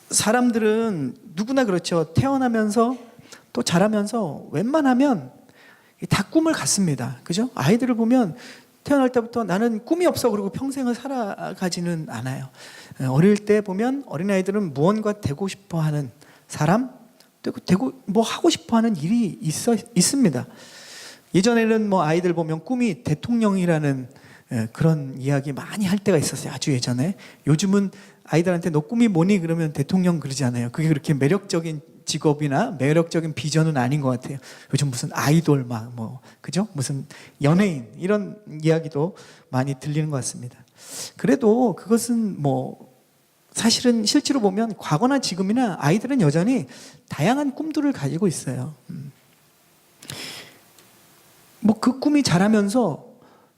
사람들은 누구나 그렇죠. 태어나면서 또 자라면서 웬만하면 다 꿈을 갖습니다. 그죠? 아이들을 보면 태어날 때부터 나는 꿈이 없어 그러고 평생을 살아가지는 않아요. 어릴 때 보면 어린아이들은 무언가 되고 싶어 하는 사람, 되고 뭐 하고 싶어 하는 일이 있습니다. 예전에는 뭐 아이들 보면 꿈이 대통령이라는 그런 이야기 많이 할 때가 있었어요. 아주 예전에. 요즘은 아이들한테 너 꿈이 뭐니? 그러면 대통령 그러지 않아요. 그게 그렇게 매력적인 직업이나 매력적인 비전은 아닌 것 같아요. 요즘 무슨 아이돌 그죠? 무슨 연예인 이런 이야기도 많이 들리는 것 같습니다. 그래도 그것은 뭐 사실은 실제로 보면 과거나 지금이나 아이들은 여전히 다양한 꿈들을 가지고 있어요. 뭐 그 꿈이 자라면서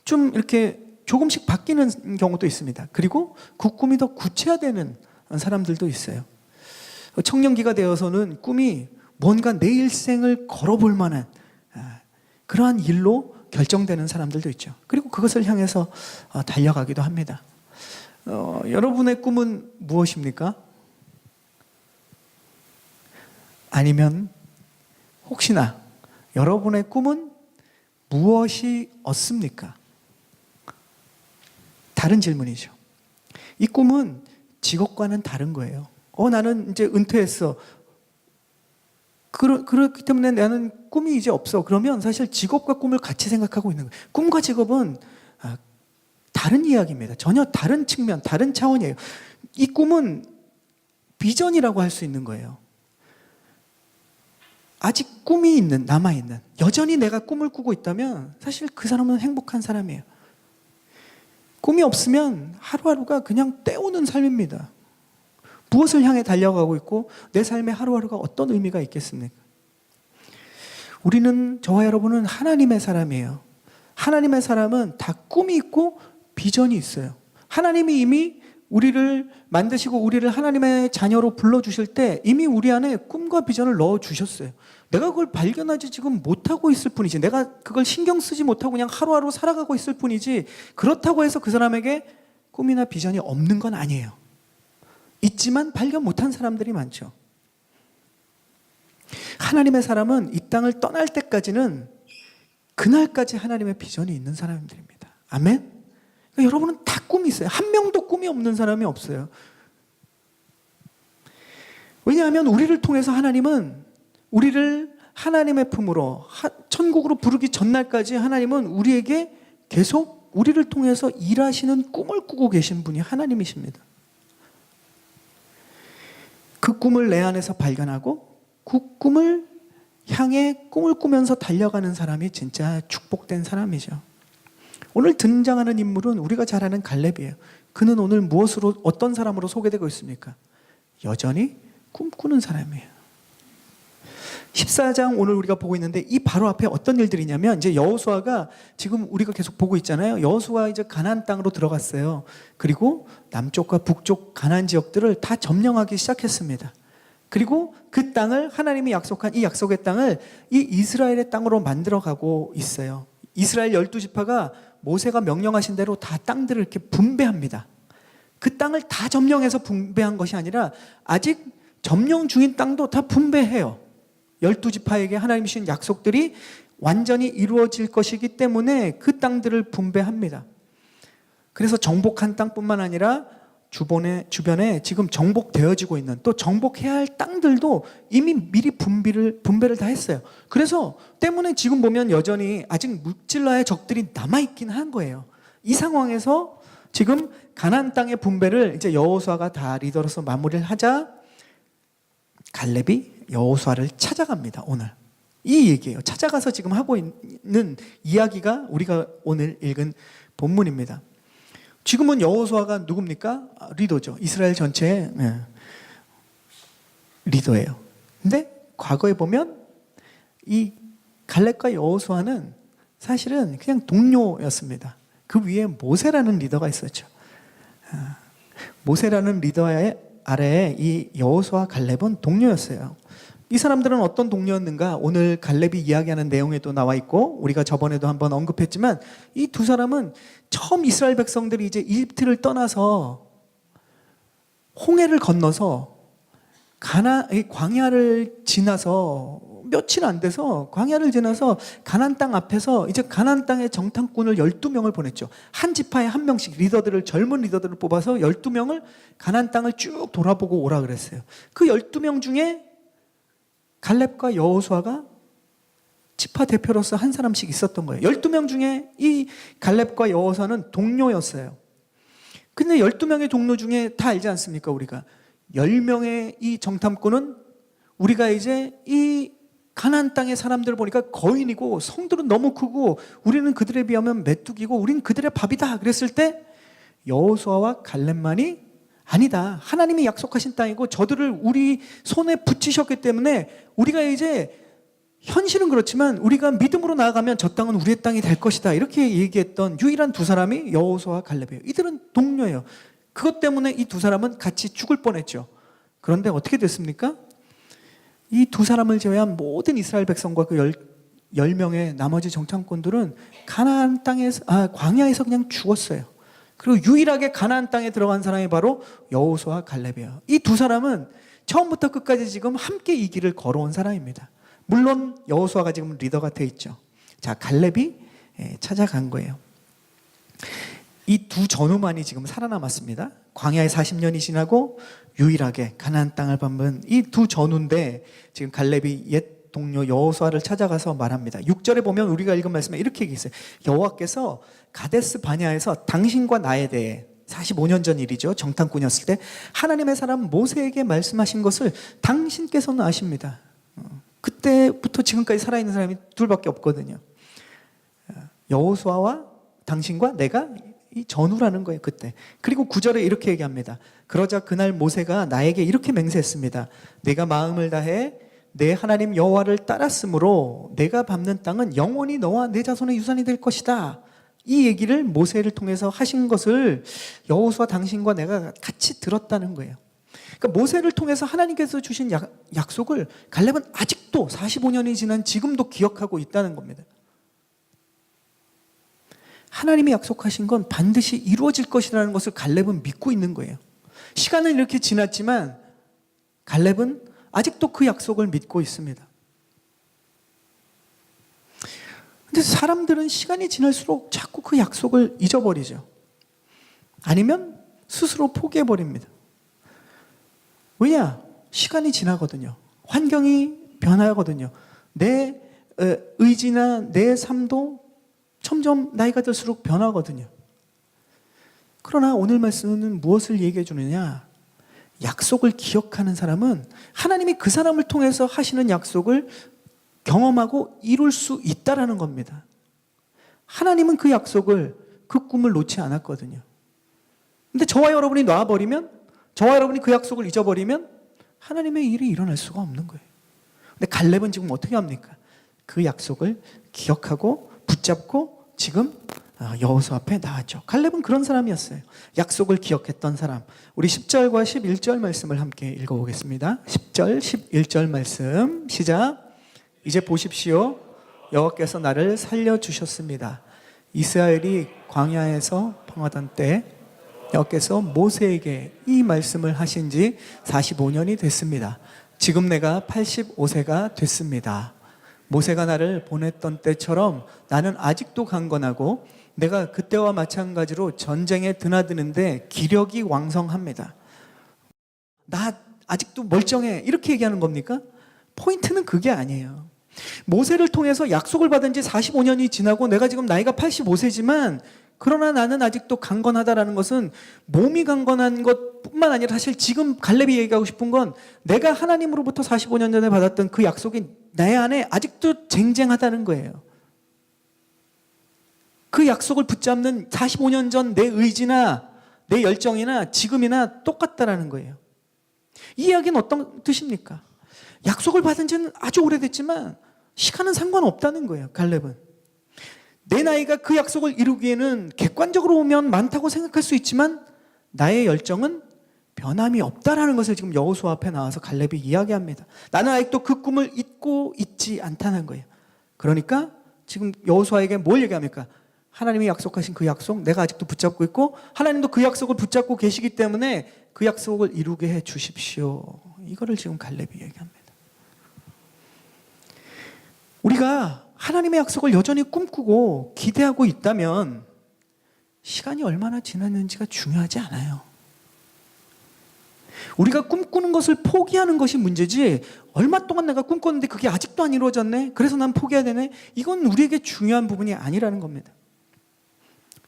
좀 이렇게 조금씩 바뀌는 경우도 있습니다. 그리고 그 꿈이 더 구체화되는 사람들도 있어요. 청년기가 되어서는 꿈이 뭔가 내 일생을 걸어볼 만한 그러한 일로 결정되는 사람들도 있죠. 그리고 그것을 향해서 달려가기도 합니다. 여러분의 꿈은 무엇입니까? 아니면 혹시나 여러분의 꿈은 무엇이 없습니까? 다른 질문이죠. 이 꿈은 직업과는 다른 거예요. 나는 이제 은퇴했어. 그렇기 때문에 나는 꿈이 이제 없어. 그러면 사실 직업과 꿈을 같이 생각하고 있는 거예요. 꿈과 직업은 다른 이야기입니다. 전혀 다른 측면, 다른 차원이에요. 이 꿈은 비전이라고 할 수 있는 거예요. 아직 꿈이 있는, 남아있는, 여전히 내가 꿈을 꾸고 있다면 사실 그 사람은 행복한 사람이에요. 꿈이 없으면 하루하루가 그냥 때우는 삶입니다. 무엇을 향해 달려가고 있고 내 삶의 하루하루가 어떤 의미가 있겠습니까? 저와 여러분은 하나님의 사람이에요. 하나님의 사람은 다 꿈이 있고 비전이 있어요. 하나님이 이미 우리를 만드시고 우리를 하나님의 자녀로 불러주실 때 이미 우리 안에 꿈과 비전을 넣어주셨어요. 내가 그걸 발견하지 지금 못하고 있을 뿐이지, 내가 그걸 신경 쓰지 못하고 그냥 하루하루 살아가고 있을 뿐이지, 그렇다고 해서 그 사람에게 꿈이나 비전이 없는 건 아니에요. 있지만 발견 못한 사람들이 많죠. 하나님의 사람은 이 땅을 떠날 때까지는 그날까지 하나님의 비전이 있는 사람들입니다. 아멘? 그러니까 여러분은 다 꿈이 있어요. 한 명도 꿈이 없는 사람이 없어요. 왜냐하면 우리를 통해서 하나님은 우리를 하나님의 품으로 천국으로 부르기 전날까지 하나님은 우리에게 계속 우리를 통해서 일하시는 꿈을 꾸고 계신 분이 하나님이십니다. 그 꿈을 내 안에서 발견하고 그 꿈을 향해 꿈을 꾸면서 달려가는 사람이 진짜 축복된 사람이죠. 오늘 등장하는 인물은 우리가 잘 아는 갈렙이에요. 그는 오늘 어떤 사람으로 소개되고 있습니까? 여전히 꿈꾸는 사람이에요. 14장 오늘 우리가 보고 있는데 이 바로 앞에 어떤 일들이냐면 이제 여호수아가 지금 우리가 계속 보고 있잖아요. 여호수아 이제 가나안 땅으로 들어갔어요. 그리고 남쪽과 북쪽 가나안 지역들을 다 점령하기 시작했습니다. 그리고 그 땅을 하나님이 약속한 이 약속의 땅을 이 이스라엘의 땅으로 만들어가고 있어요. 이스라엘 12지파가 모세가 명령하신 대로 다 땅들을 이렇게 분배합니다. 그 땅을 다 점령해서 분배한 것이 아니라 아직 점령 중인 땅도 다 분배해요. 12지파에게 하나님이 주신 약속들이 완전히 이루어질 것이기 때문에 그 땅들을 분배합니다. 그래서 정복한 땅뿐만 아니라 주변에 지금 정복되어지고 있는 또 정복해야 할 땅들도 이미 미리 분배를 다 했어요. 그래서 때문에 지금 보면 여전히 아직 묵질라의 적들이 남아있긴 한 거예요. 이 상황에서 지금 가나안 땅의 분배를 이제 여호수아가 다 리더로서 마무리를 하자 갈렙이 여호수아를 찾아갑니다. 오늘 이 얘기예요. 찾아가서 지금 하고 있는 이야기가 우리가 오늘 읽은 본문입니다. 지금은 여호수아가 누굽니까? 리더죠. 이스라엘 전체의 리더예요. 근데 과거에 보면 이 갈렙과 여호수아는 사실은 그냥 동료였습니다. 그 위에 모세라는 리더가 있었죠. 모세라는 리더의 아래에 이 여호수아 갈렙은 동료였어요. 이 사람들은 어떤 동료였는가? 오늘 갈렙이 이야기하는 내용에도 나와 있고 우리가 저번에도 한번 언급했지만 이 두 사람은 처음 이스라엘 백성들이 이제 이집트를 떠나서 홍해를 건너서 이 광야를 지나서 며칠 안 돼서 광야를 지나서 가나안 땅 앞에서 이제 가나안 땅의 정탐꾼을 12명을 보냈죠. 한 지파에 한 명씩 리더들을, 젊은 리더들을 뽑아서 12명을 가나안 땅을 쭉 돌아보고 오라 그랬어요. 그 12명 중에 갈렙과 여호수아가 지파 대표로서 한 사람씩 있었던 거예요. 12명 중에 이 갈렙과 여호수아는 동료였어요. 근데 12명의 동료 중에 다 알지 않습니까? 우리가 10명의 이 정탐꾼은 우리가 이제 이 가나안 땅의 사람들을 보니까 거인이고 성들은 너무 크고 우리는 그들에 비하면 메뚜기고 우리는 그들의 밥이다 그랬을 때 여호수아와 갈렙만이 아니다, 하나님이 약속하신 땅이고 저들을 우리 손에 붙이셨기 때문에 우리가 이제 현실은 그렇지만 우리가 믿음으로 나아가면 저 땅은 우리의 땅이 될 것이다, 이렇게 얘기했던 유일한 두 사람이 여호수아와 갈렙이에요. 이들은 동료예요. 그것 때문에 이 두 사람은 같이 죽을 뻔했죠. 그런데 어떻게 됐습니까? 이 두 사람을 제외한 모든 이스라엘 백성과 그 10명의 나머지 정탐꾼들은 가나안 땅에서, 광야에서 그냥 죽었어요. 그리고 유일하게 가나안 땅에 들어간 사람이 바로 여호수아와 갈렙이에요. 이 두 사람은 처음부터 끝까지 지금 함께 이 길을 걸어온 사람입니다. 물론 여호수아가 지금 리더가 돼 있죠. 자, 갈렙이 찾아간 거예요. 이 두 전우만이 지금 살아남았습니다. 광야에 40년이 지나고 유일하게 가나안 땅을 밟은 이 두 전우인데 지금 갈렙이 옛 동료 여호수아를 찾아가서 말합니다. 6절에 보면 우리가 읽은 말씀에 이렇게 얘기했어요. 여호와께서 가데스 바냐에서 당신과 나에 대해 45년 전 일이죠. 정탐꾼이었을 때 하나님의 사람 모세에게 말씀하신 것을 당신께서는 아십니다. 그때부터 지금까지 살아있는 사람이 둘밖에 없거든요. 여호수아와 당신과 내가 이 전우라는 거예요, 그때. 그리고 9절에 이렇게 얘기합니다. 그러자 그날 모세가 나에게 이렇게 맹세했습니다. 내가 마음을 다해 내 하나님 여호와를 따랐으므로 내가 밟는 땅은 영원히 너와 내 자손의 유산이 될 것이다. 이 얘기를 모세를 통해서 하신 것을 여호수아 당신과 내가 같이 들었다는 거예요. 그러니까 모세를 통해서 하나님께서 주신 약속을 갈렙은 아직도 45년이 지난 지금도 기억하고 있다는 겁니다. 하나님이 약속하신 건 반드시 이루어질 것이라는 것을 갈렙은 믿고 있는 거예요. 시간은 이렇게 지났지만 갈렙은 아직도 그 약속을 믿고 있습니다. 근데 사람들은 시간이 지날수록 자꾸 그 약속을 잊어버리죠. 아니면 스스로 포기해버립니다. 왜냐? 시간이 지나거든요. 환경이 변하거든요. 내 의지나 내 삶도 점점 나이가 들수록 변하거든요. 그러나 오늘 말씀은 무엇을 얘기해 주느냐? 약속을 기억하는 사람은 하나님이 그 사람을 통해서 하시는 약속을 경험하고 이룰 수 있다라는 겁니다. 하나님은 그 약속을, 그 꿈을 놓지 않았거든요. 근데 저와 여러분이 놔버리면, 저와 여러분이 그 약속을 잊어버리면 하나님의 일이 일어날 수가 없는 거예요. 근데 갈렙은 지금 어떻게 합니까? 그 약속을 기억하고 붙잡고 지금 여호수아 앞에 나왔죠. 갈렙은 그런 사람이었어요. 약속을 기억했던 사람. 우리 10절과 11절 말씀을 함께 읽어보겠습니다. 10절, 11절 말씀 시작. 이제 보십시오. 여호와께서 나를 살려주셨습니다. 이스라엘이 광야에서 방황하던 때 여호와께서 모세에게 이 말씀을 하신 지 45년이 됐습니다. 지금 내가 85세가 됐습니다. 모세가 나를 보냈던 때처럼 나는 아직도 강건하고 내가 그때와 마찬가지로 전쟁에 드나드는데 기력이 왕성합니다. 나 아직도 멀쩡해, 이렇게 얘기하는 겁니까? 포인트는 그게 아니에요. 모세를 통해서 약속을 받은 지 45년이 지나고 내가 지금 나이가 85세지만 그러나 나는 아직도 강건하다라는 것은 몸이 강건한 것뿐만 아니라 사실 지금 갈렙이 얘기하고 싶은 건 내가 하나님으로부터 45년 전에 받았던 그 약속이 내 안에 아직도 쟁쟁하다는 거예요. 그 약속을 붙잡는 45년 전 내 의지나 내 열정이나 지금이나 똑같다라는 거예요. 이 이야기는 어떤 뜻입니까? 약속을 받은 지는 아주 오래됐지만 시간은 상관없다는 거예요. 갈렙은 내 나이가 그 약속을 이루기에는 객관적으로 보면 많다고 생각할 수 있지만 나의 열정은 변함이 없다라는 것을 지금 여호수아 앞에 나와서 갈렙이 이야기합니다. 나는 아직도 그 꿈을 잊고 있지 않다는 거예요. 그러니까 지금 여호수아에게 뭘 얘기합니까? 하나님이 약속하신 그 약속 내가 아직도 붙잡고 있고 하나님도 그 약속을 붙잡고 계시기 때문에 그 약속을 이루게 해 주십시오. 이거를 지금 갈렙이 얘기합니다. 우리가 하나님의 약속을 여전히 꿈꾸고 기대하고 있다면 시간이 얼마나 지났는지가 중요하지 않아요. 우리가 꿈꾸는 것을 포기하는 것이 문제지, 얼마 동안 내가 꿈꿨는데 그게 아직도 안 이루어졌네, 그래서 난 포기해야 되네, 이건 우리에게 중요한 부분이 아니라는 겁니다.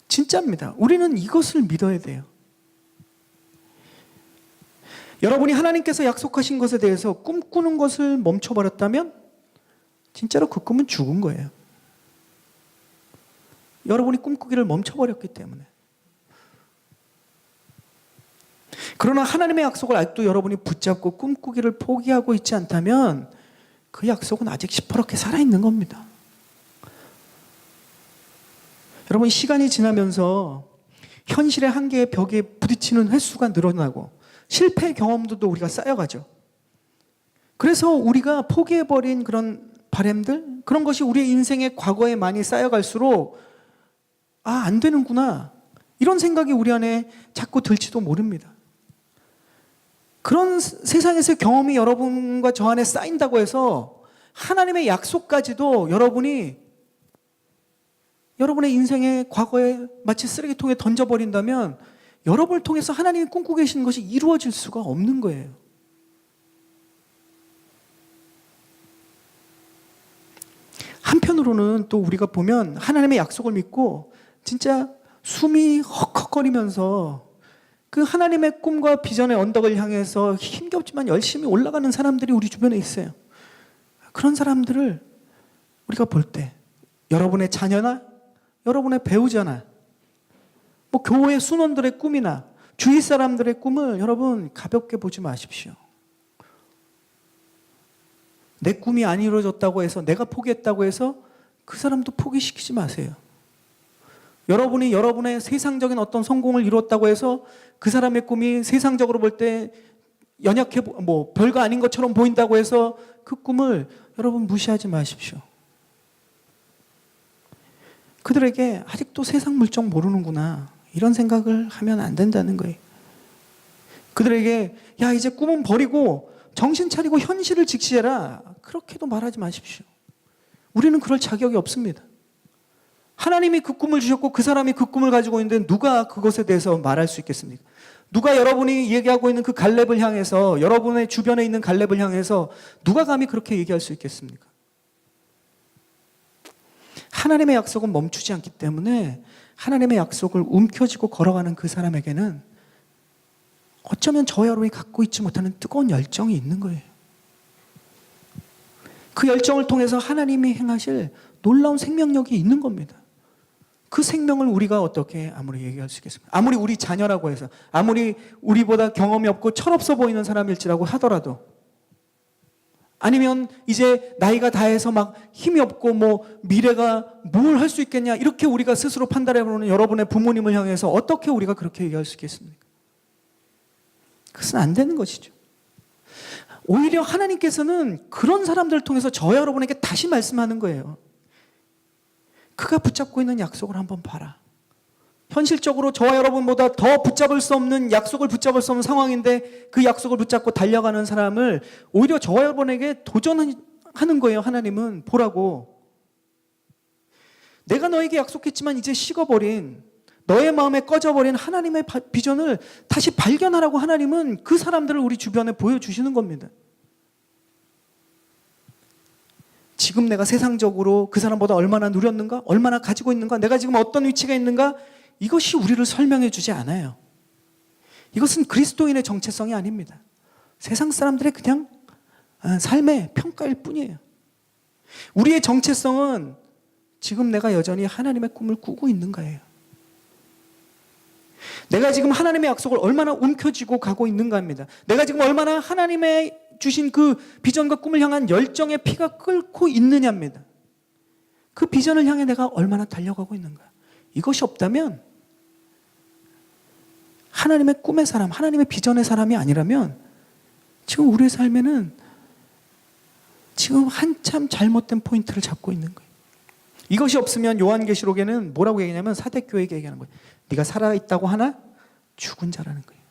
진짜입니다. 우리는 이것을 믿어야 돼요. 여러분이 하나님께서 약속하신 것에 대해서 꿈꾸는 것을 멈춰버렸다면 진짜로 그 꿈은 죽은 거예요. 여러분이 꿈꾸기를 멈춰버렸기 때문에. 그러나 하나님의 약속을 아직도 여러분이 붙잡고 꿈꾸기를 포기하고 있지 않다면 그 약속은 아직 시퍼렇게 살아있는 겁니다. 여러분, 시간이 지나면서 현실의 한계의 벽에 부딪히는 횟수가 늘어나고 실패 경험도 우리가 쌓여가죠. 그래서 우리가 포기해버린 그런 바람들, 그런 것이 우리의 인생의 과거에 많이 쌓여갈수록 안 되는구나, 이런 생각이 우리 안에 자꾸 들지도 모릅니다. 그런 세상에서의 경험이 여러분과 저 안에 쌓인다고 해서 하나님의 약속까지도 여러분이 여러분의 인생의 과거에 마치 쓰레기통에 던져버린다면 여러분을 통해서 하나님이 꿈꾸고 계시는 것이 이루어질 수가 없는 거예요. 한편으로는 또 우리가 보면 하나님의 약속을 믿고 진짜 숨이 헉헉거리면서 그 하나님의 꿈과 비전의 언덕을 향해서 힘겹지만 열심히 올라가는 사람들이 우리 주변에 있어요. 그런 사람들을 우리가 볼 때 여러분의 자녀나 여러분의 배우자나 뭐 교회 순원들의 꿈이나 주위 사람들의 꿈을 여러분 가볍게 보지 마십시오. 내 꿈이 안 이루어졌다고 해서, 내가 포기했다고 해서 그 사람도 포기시키지 마세요. 여러분이 여러분의 세상적인 어떤 성공을 이루었다고 해서 그 사람의 꿈이 세상적으로 볼 때 연약해, 별거 아닌 것처럼 보인다고 해서 그 꿈을 여러분 무시하지 마십시오. 그들에게 아직도 세상 물정 모르는구나, 이런 생각을 하면 안 된다는 거예요. 그들에게 야, 이제 꿈은 버리고 정신 차리고 현실을 직시해라, 그렇게도 말하지 마십시오. 우리는 그럴 자격이 없습니다. 하나님이 그 꿈을 주셨고 그 사람이 그 꿈을 가지고 있는데 누가 그것에 대해서 말할 수 있겠습니까? 누가 여러분이 얘기하고 있는 그 갈렙을 향해서, 여러분의 주변에 있는 갈렙을 향해서 누가 감히 그렇게 얘기할 수 있겠습니까? 하나님의 약속은 멈추지 않기 때문에 하나님의 약속을 움켜쥐고 걸어가는 그 사람에게는 어쩌면 저와 여러분이 갖고 있지 못하는 뜨거운 열정이 있는 거예요. 그 열정을 통해서 하나님이 행하실 놀라운 생명력이 있는 겁니다. 그 생명을 우리가 어떻게 아무리 얘기할 수 있겠습니까? 아무리 우리 자녀라고 해서, 아무리 우리보다 경험이 없고 철없어 보이는 사람일지라고 하더라도, 아니면 이제 나이가 다해서 막 힘이 없고 미래가 뭘 할 수 있겠냐, 이렇게 우리가 스스로 판단해보는 여러분의 부모님을 향해서 어떻게 우리가 그렇게 얘기할 수 있겠습니까? 그것은 안 되는 것이죠. 오히려 하나님께서는 그런 사람들을 통해서 저와 여러분에게 다시 말씀하는 거예요. 그가 붙잡고 있는 약속을 한번 봐라. 현실적으로 저와 여러분보다 더 붙잡을 수 없는, 약속을 붙잡을 수 없는 상황인데 그 약속을 붙잡고 달려가는 사람을 오히려 저와 여러분에게 도전하는 거예요. 하나님은 보라고. 내가 너에게 약속했지만 이제 식어버린, 너의 마음에 꺼져버린 하나님의 비전을 다시 발견하라고 하나님은 그 사람들을 우리 주변에 보여주시는 겁니다. 지금 내가 세상적으로 그 사람보다 얼마나 누렸는가, 얼마나 가지고 있는가, 내가 지금 어떤 위치가 있는가, 이것이 우리를 설명해 주지 않아요. 이것은 그리스도인의 정체성이 아닙니다. 세상 사람들의 그냥 삶의 평가일 뿐이에요. 우리의 정체성은 지금 내가 여전히 하나님의 꿈을 꾸고 있는가예요. 내가 지금 하나님의 약속을 얼마나 움켜쥐고 가고 있는가입니다. 내가 지금 얼마나 하나님의 주신 그 비전과 꿈을 향한 열정의 피가 끓고 있느냐입니다. 그 비전을 향해 내가 얼마나 달려가고 있는가. 이것이 없다면, 하나님의 꿈의 사람, 하나님의 비전의 사람이 아니라면 지금 우리의 삶에는 지금 한참 잘못된 포인트를 잡고 있는 거예요. 이것이 없으면 요한계시록에는 뭐라고 얘기하냐면 사대교회에게 얘기하는 거예요. 네가 살아있다고 하나 죽은 자라는 거예요.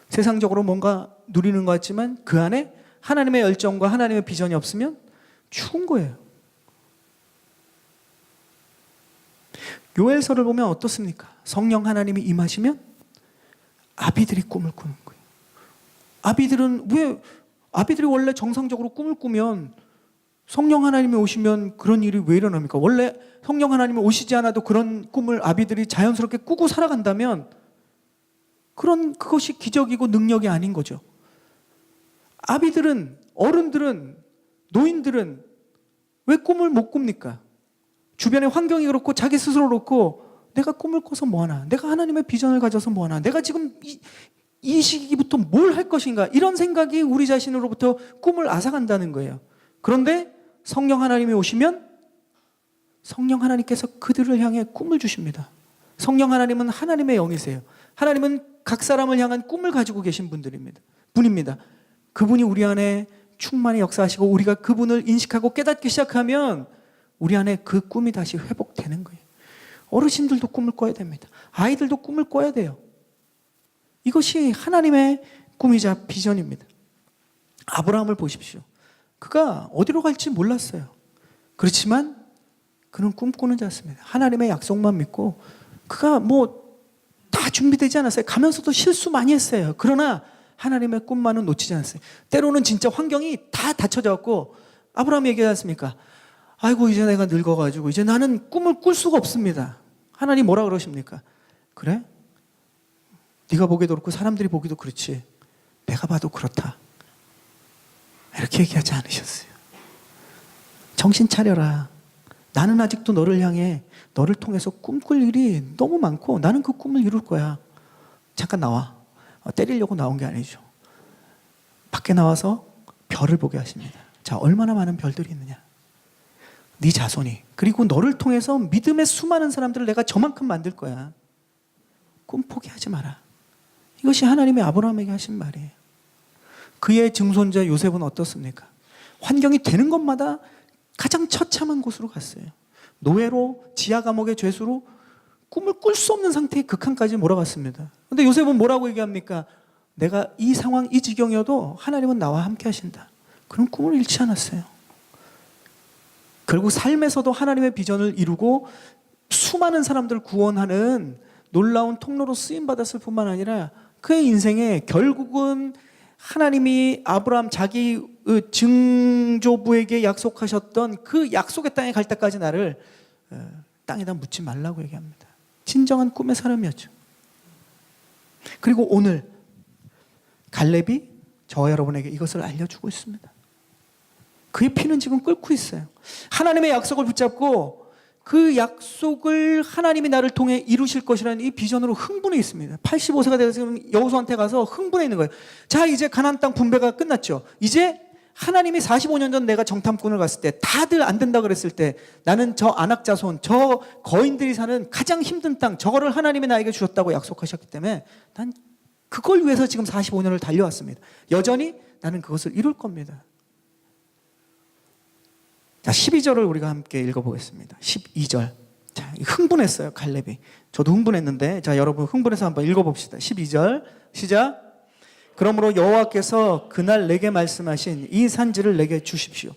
세상적으로 뭔가 누리는 것 같지만 그 안에 하나님의 열정과 하나님의 비전이 없으면 죽은 거예요. 요엘서를 보면 어떻습니까? 성령 하나님이 임하시면 아비들이 꿈을 꾸는 거예요. 아비들이 원래 정상적으로 꿈을 꾸면 성령 하나님이 오시면 그런 일이 왜 일어납니까? 원래 성령 하나님이 오시지 않아도 그런 꿈을 아비들이 자연스럽게 꾸고 살아간다면 그것이 기적이고 능력이 아닌 거죠. 아비들은, 어른들은, 노인들은 왜 꿈을 못 꿉니까? 주변의 환경이 그렇고 자기 스스로 그렇고 내가 꿈을 꿔서 뭐하나? 내가 하나님의 비전을 가져서 뭐하나? 내가 지금 이 시기부터 뭘 할 것인가? 이런 생각이 우리 자신으로부터 꿈을 앗아간다는 거예요. 그런데 성령 하나님이 오시면 성령 하나님께서 그들을 향해 꿈을 주십니다. 성령 하나님은 하나님의 영이세요. 하나님은 각 사람을 향한 꿈을 가지고 계신 분입니다. 그분이 우리 안에 충만히 역사하시고 우리가 그분을 인식하고 깨닫기 시작하면 우리 안에 그 꿈이 다시 회복되는 거예요. 어르신들도 꿈을 꿔야 됩니다. 아이들도 꿈을 꿔야 돼요. 이것이 하나님의 꿈이자 비전입니다. 아브라함을 보십시오. 그가 어디로 갈지 몰랐어요. 그렇지만 그는 꿈꾸는 자였습니다. 하나님의 약속만 믿고 그가 다 준비되지 않았어요. 가면서도 실수 많이 했어요. 그러나 하나님의 꿈만은 놓치지 않았어요. 때로는 진짜 환경이 다 닫혀져 갖고 아브라함이 얘기하지 않습니까? 아이고 이제 내가 늙어가지고 이제 나는 꿈을 꿀 수가 없습니다. 하나님 뭐라 그러십니까? 그래? 네가 보기도 그렇고 사람들이 보기도 그렇지. 내가 봐도 그렇다. 이렇게 얘기하지 않으셨어요. 정신 차려라. 나는 아직도 너를 향해 너를 통해서 꿈꿀 일이 너무 많고 나는 그 꿈을 이룰 거야. 잠깐 나와. 때리려고 나온 게 아니죠. 밖에 나와서 별을 보게 하십니다. 자, 얼마나 많은 별들이 있느냐. 네 자손이. 그리고 너를 통해서 믿음의 수많은 사람들을 내가 저만큼 만들 거야. 꿈 포기하지 마라. 이것이 하나님의 아브라함에게 하신 말이에요. 그의 증손자 요셉은 어떻습니까? 환경이 되는 것마다 가장 처참한 곳으로 갔어요. 노예로, 지하 감옥의 죄수로 꿈을 꿀 수 없는 상태의 극한까지 몰아갔습니다. 그런데 요셉은 뭐라고 얘기합니까? 내가 이 상황, 이 지경이어도 하나님은 나와 함께 하신다. 그런 꿈을 잃지 않았어요. 결국 삶에서도 하나님의 비전을 이루고 수많은 사람들을 구원하는 놀라운 통로로 쓰임받았을 뿐만 아니라 그의 인생에 결국은 하나님이 아브라함 자기 증조부에게 약속하셨던 그 약속의 땅에 갈 때까지 나를 땅에다 묻지 말라고 얘기합니다. 진정한 꿈의 사람이었죠. 그리고 오늘 갈렙이 저와 여러분에게 이것을 알려주고 있습니다. 그의 피는 지금 끓고 있어요. 하나님의 약속을 붙잡고 그 약속을 하나님이 나를 통해 이루실 것이라는 이 비전으로 흥분해 있습니다. 85세가 돼서 지금 여호수아한테 가서 흥분해 있는 거예요. 자, 이제 가나안 땅 분배가 끝났죠. 이제 하나님이 45년 전 내가 정탐꾼을 갔을 때 다들 안 된다 그랬을 때 나는 저 안악 자손, 저 거인들이 사는 가장 힘든 땅, 저거를 하나님이 나에게 주셨다고 약속하셨기 때문에 난 그걸 위해서 지금 45년을 달려왔습니다. 여전히 나는 그것을 이룰 겁니다. 자, 12절을 우리가 함께 읽어보겠습니다. 12절. 자, 흥분했어요, 갈렙이. 저도 흥분했는데, 자, 여러분 흥분해서 한번 읽어봅시다. 12절, 시작. 그러므로 여호와께서 그날 내게 말씀하신 이 산지를 내게 주십시오.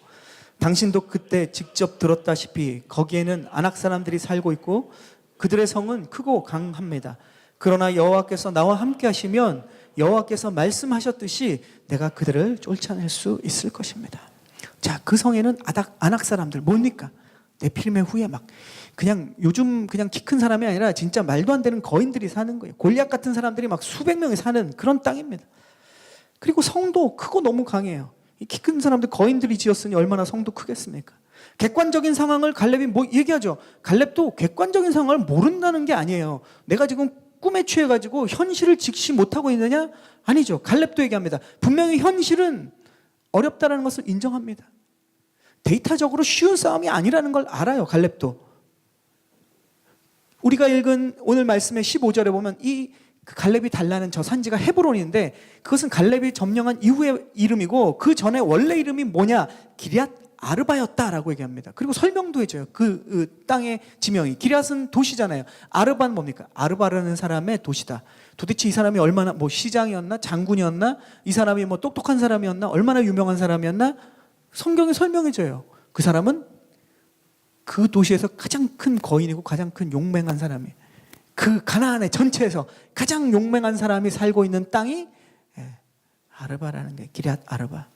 당신도 그때 직접 들었다시피 거기에는 아낙 사람들이 살고 있고 그들의 성은 크고 강합니다. 그러나 여호와께서 나와 함께 하시면 여호와께서 말씀하셨듯이 내가 그들을 쫓아낼 수 있을 것입니다. 자, 그 성에는 아낙 사람들 뭡니까? 네피림의 후에 막 그냥 요즘 그냥 키 큰 사람이 아니라 진짜 말도 안 되는 거인들이 사는 거예요. 골리앗 같은 사람들이 막 수백 명이 사는 그런 땅입니다. 그리고 성도 크고 너무 강해요. 키 큰 사람들 거인들이 지었으니 얼마나 성도 크겠습니까? 객관적인 상황을 갈렙이 얘기하죠. 갈렙도 객관적인 상황을 모른다는 게 아니에요. 내가 지금 꿈에 취해가지고 현실을 직시 못하고 있느냐? 아니죠. 갈렙도 얘기합니다. 분명히 현실은 어렵다는 것을 인정합니다. 데이터적으로 쉬운 싸움이 아니라는 걸 알아요. 갈렙도. 우리가 읽은 오늘 말씀의 15절에 보면 이 갈렙이 달라는 저 산지가 헤브론인데 그것은 갈렙이 점령한 이후의 이름이고 그 전에 원래 이름이 뭐냐? 기럇 아르바였다라고 얘기합니다. 그리고 설명도 해줘요. 그 땅의 지명이. 기럇은 도시잖아요. 아르바는 뭡니까? 아르바라는 사람의 도시다. 도대체 이 사람이 얼마나 뭐 시장이었나, 장군이었나, 이 사람이 뭐 똑똑한 사람이었나, 얼마나 유명한 사람이었나, 성경이 설명해줘요. 그 사람은 그 도시에서 가장 큰 거인이고 가장 큰 용맹한 사람이, 그 가나안의 전체에서 가장 용맹한 사람이 살고 있는 땅이 아르바라는 게 기럇 아르바.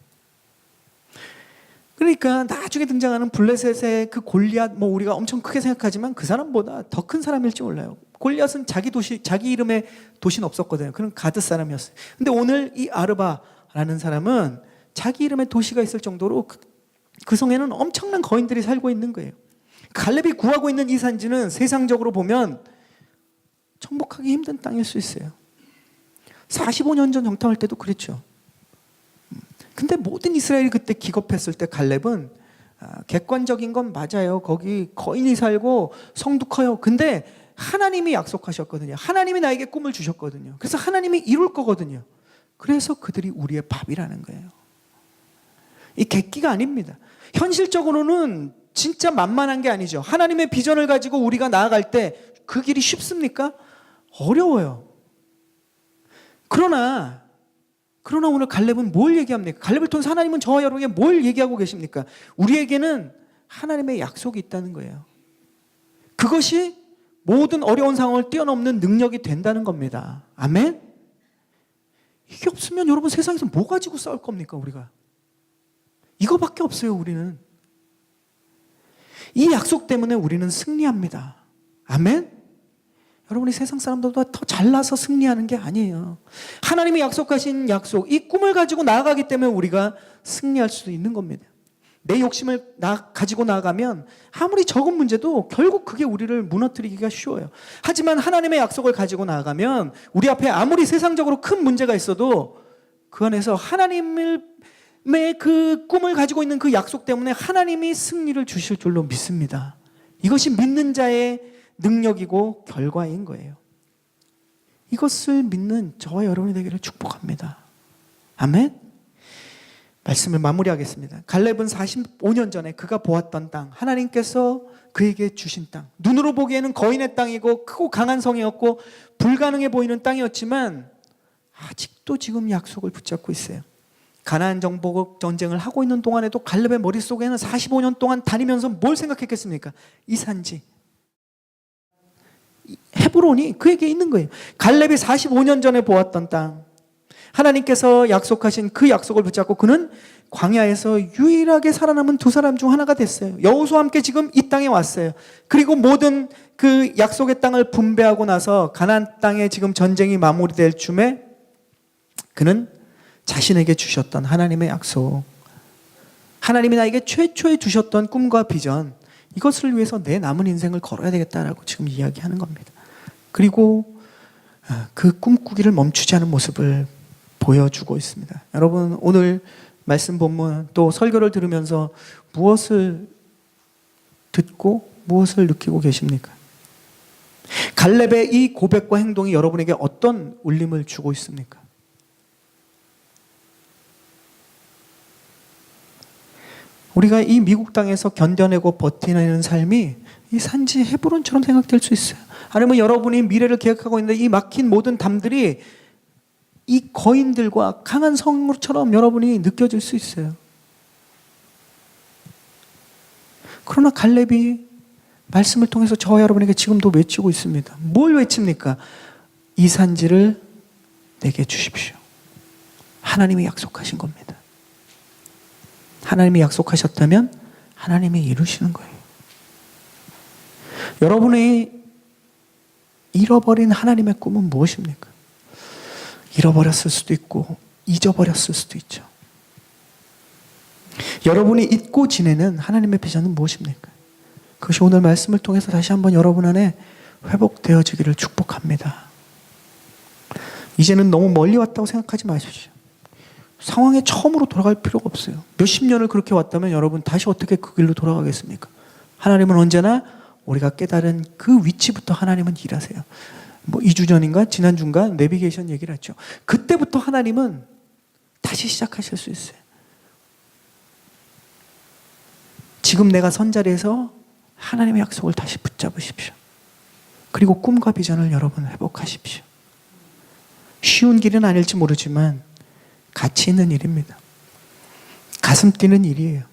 그러니까 나중에 등장하는 블레셋의 그 골리앗, 뭐 우리가 엄청 크게 생각하지만 그 사람보다 더 큰 사람일지 몰라요. 골리앗은 자기 도시, 자기 이름의 도시는 없었거든요. 그런 가드 사람이었어요. 근데 오늘 이 아르바라는 사람은 자기 이름의 도시가 있을 정도로 그 성에는 엄청난 거인들이 살고 있는 거예요. 갈렙이 구하고 있는 이 산지는 세상적으로 보면 정복하기 힘든 땅일 수 있어요. 45년 전 정탐할 때도 그랬죠. 근데 모든 이스라엘이 그때 기겁했을 때 갈렙은 객관적인 건 맞아요. 거기 거인이 살고 성도 커요. 근데 하나님이 약속하셨거든요. 하나님이 나에게 꿈을 주셨거든요. 그래서 하나님이 이룰 거거든요. 그래서 그들이 우리의 밥이라는 거예요. 이 객기가 아닙니다. 현실적으로는 진짜 만만한 게 아니죠. 하나님의 비전을 가지고 우리가 나아갈 때 그 길이 쉽습니까? 어려워요. 그러나 오늘 갈렙은 뭘 얘기합니까? 갈렙을 통해서 하나님은 저와 여러분에게 뭘 얘기하고 계십니까? 우리에게는 하나님의 약속이 있다는 거예요. 그것이 모든 어려운 상황을 뛰어넘는 능력이 된다는 겁니다. 아멘? 이게 없으면 여러분 세상에서 뭐 가지고 싸울 겁니까, 우리가? 이거밖에 없어요, 우리는. 이 약속 때문에 우리는 승리합니다. 아멘? 여러분이 세상 사람들보다 더 잘나서 승리하는 게 아니에요. 하나님이 약속하신 약속, 이 꿈을 가지고 나아가기 때문에 우리가 승리할 수도 있는 겁니다. 내 욕심을 가지고 나아가면 아무리 적은 문제도 결국 그게 우리를 무너뜨리기가 쉬워요. 하지만 하나님의 약속을 가지고 나아가면 우리 앞에 아무리 세상적으로 큰 문제가 있어도 그 안에서 하나님의 그 꿈을 가지고 있는 그 약속 때문에 하나님이 승리를 주실 줄로 믿습니다. 이것이 믿는 자의 능력이고 결과인 거예요. 이것을 믿는 저와 여러분이 되기를 축복합니다. 아멘? 말씀을 마무리하겠습니다. 갈렙은 45년 전에 그가 보았던 땅, 하나님께서 그에게 주신 땅, 눈으로 보기에는 거인의 땅이고 크고 강한 성이었고 불가능해 보이는 땅이었지만 아직도 지금 약속을 붙잡고 있어요. 가나안 정복 전쟁을 하고 있는 동안에도 갈렙의 머릿속에는 45년 동안 다니면서 뭘 생각했겠습니까? 이 산지, 헤브론이 그에게 있는 거예요. 갈렙이 45년 전에 보았던 땅, 하나님께서 약속하신 그 약속을 붙잡고 그는 광야에서 유일하게 살아남은 두 사람 중 하나가 됐어요. 여호수아와 함께 지금 이 땅에 왔어요. 그리고 모든 그 약속의 땅을 분배하고 나서 가나안 땅에 지금 전쟁이 마무리될 쯤에 그는 자신에게 주셨던 하나님의 약속, 하나님이 나에게 최초에 주셨던 꿈과 비전, 이것을 위해서 내 남은 인생을 걸어야 되겠다라고 지금 이야기하는 겁니다. 그리고 그 꿈꾸기를 멈추지 않은 모습을 보여주고 있습니다. 여러분, 오늘 말씀 본문 또 설교를 들으면서 무엇을 듣고 무엇을 느끼고 계십니까? 갈렙의 이 고백과 행동이 여러분에게 어떤 울림을 주고 있습니까? 우리가 이 미국 땅에서 견뎌내고 버티는 삶이 이 산지 헤브론처럼 생각될 수 있어요. 아니면 여러분이 미래를 계획하고 있는데 이 막힌 모든 담들이 이 거인들과 강한 성처럼 여러분이 느껴질 수 있어요. 그러나 갈렙이 말씀을 통해서 저와 여러분에게 지금도 외치고 있습니다. 뭘 외칩니까? 이 산지를 내게 주십시오. 하나님이 약속하신 겁니다. 하나님이 약속하셨다면 하나님이 이루시는 거예요. 여러분이 잃어버린 하나님의 꿈은 무엇입니까? 잃어버렸을 수도 있고 잊어버렸을 수도 있죠. 여러분이 잊고 지내는 하나님의 비전은 무엇입니까? 그것이 오늘 말씀을 통해서 다시 한번 여러분 안에 회복되어지기를 축복합니다. 이제는 너무 멀리 왔다고 생각하지 마십시오. 상황에 처음으로 돌아갈 필요가 없어요. 몇십 년을 그렇게 왔다면 여러분 다시 어떻게 그 길로 돌아가겠습니까? 하나님은 언제나 우리가 깨달은 그 위치부터 하나님은 일하세요. 뭐 2주 전인가 지난주인가 내비게이션 얘기를 했죠. 그때부터 하나님은 다시 시작하실 수 있어요. 지금 내가 선 자리에서 하나님의 약속을 다시 붙잡으십시오. 그리고 꿈과 비전을 여러분 회복하십시오. 쉬운 길은 아닐지 모르지만 가치 있는 일입니다. 가슴 뛰는 일이에요.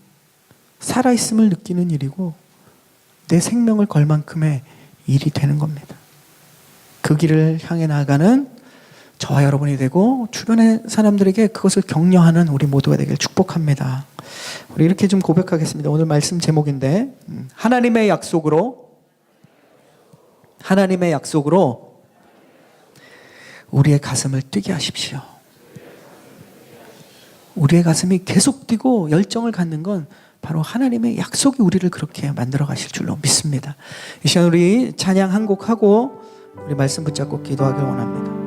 살아있음을 느끼는 일이고 내 생명을 걸 만큼의 일이 되는 겁니다. 그 길을 향해 나아가는 저와 여러분이 되고 주변의 사람들에게 그것을 격려하는 우리 모두가 되길 축복합니다. 우리 이렇게 좀 고백하겠습니다. 오늘 말씀 제목인데 하나님의 약속으로 우리의 가슴을 뛰게 하십시오. 우리의 가슴이 계속 뛰고 열정을 갖는 건 바로 하나님의 약속이 우리를 그렇게 만들어 가실 줄로 믿습니다. 이 시간 우리 찬양 한 곡 하고 우리 말씀 붙잡고 기도하길 원합니다.